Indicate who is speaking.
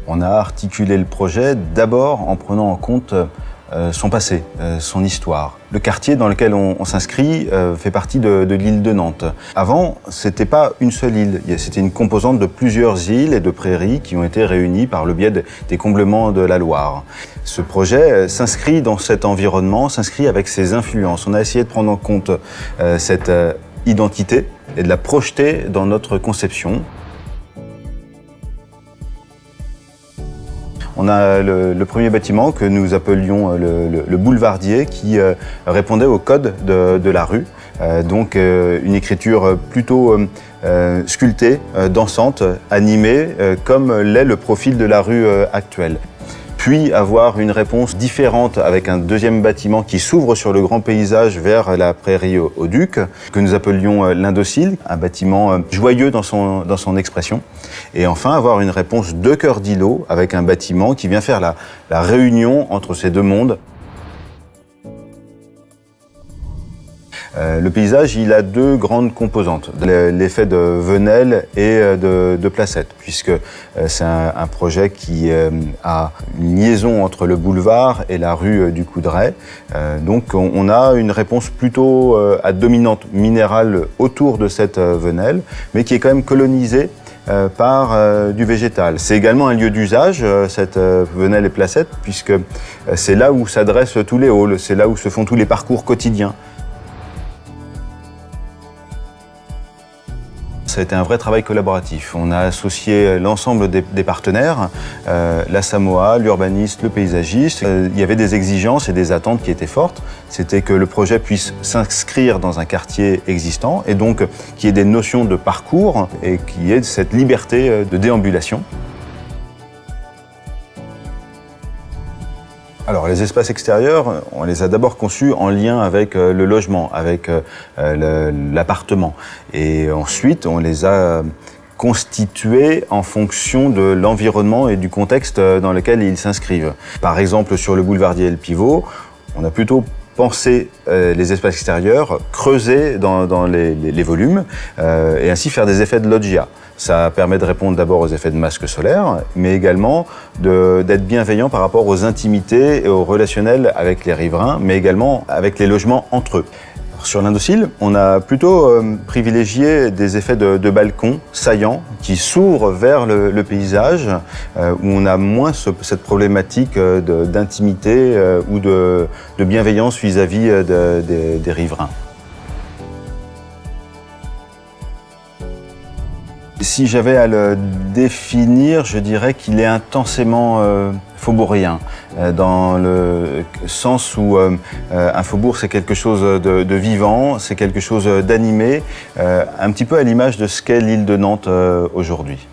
Speaker 1: On a articulé le projet d'abord en prenant en compte son passé, son histoire. Le quartier dans lequel on s'inscrit fait partie de l'île de Nantes. Avant, c'était pas une seule île, c'était une composante de plusieurs îles et de prairies qui ont été réunies par le biais des comblements de la Loire. Ce projet s'inscrit dans cet environnement, s'inscrit avec ses influences. On a essayé de prendre en compte cette identité et de la projeter dans notre conception. On a le premier bâtiment que nous appelions le boulevardier qui répondait au code de la rue. Donc une écriture plutôt sculptée, dansante, animée, comme l'est le profil de la rue actuelle. Puis avoir une réponse différente avec un deuxième bâtiment qui s'ouvre sur le grand paysage vers la prairie au Duc, que nous appelions l'Indocile, un bâtiment joyeux dans son expression. Et enfin avoir une réponse de cœur d'îlot avec un bâtiment qui vient faire la réunion entre ces deux mondes. Le paysage, il a deux grandes composantes, l'effet de Venelle et de Placette, puisque c'est un projet qui a une liaison entre le boulevard et la rue du Coudray. Donc on a une réponse plutôt à dominante minérale autour de cette Venelle, mais qui est quand même colonisée par du végétal. C'est également un lieu d'usage, cette Venelle et Placette, puisque c'est là où s'adressent tous les halls, c'est là où se font tous les parcours quotidiens. Ça a été un vrai travail collaboratif. On a associé l'ensemble des partenaires, la Samoa, l'urbaniste, le paysagiste. Il y avait des exigences et des attentes qui étaient fortes. C'était que le projet puisse s'inscrire dans un quartier existant et donc qu'il y ait des notions de parcours et qu'il y ait cette liberté de déambulation. Alors, les espaces extérieurs, on les a d'abord conçus en lien avec le logement, avec l'appartement. Et ensuite, on les a constitués en fonction de l'environnement et du contexte dans lequel ils s'inscrivent. Par exemple, sur le boulevardier et le pivot, on a plutôt pensé les espaces extérieurs, creuser dans les volumes et ainsi faire des effets de loggia. Ça permet de répondre d'abord aux effets de masque solaire, mais également d'être bienveillant par rapport aux intimités et aux relationnels avec les riverains, mais également avec les logements entre eux. Sur l'Indocile, on a plutôt privilégié des effets de balcons saillants qui s'ouvrent vers le paysage, où on a moins cette problématique d'intimité ou de bienveillance vis-à-vis des riverains. Si j'avais à le définir, je dirais qu'il est intensément faubourien, dans le sens où un faubourg c'est quelque chose de vivant, c'est quelque chose d'animé, un petit peu à l'image de ce qu'est l'île de Nantes aujourd'hui.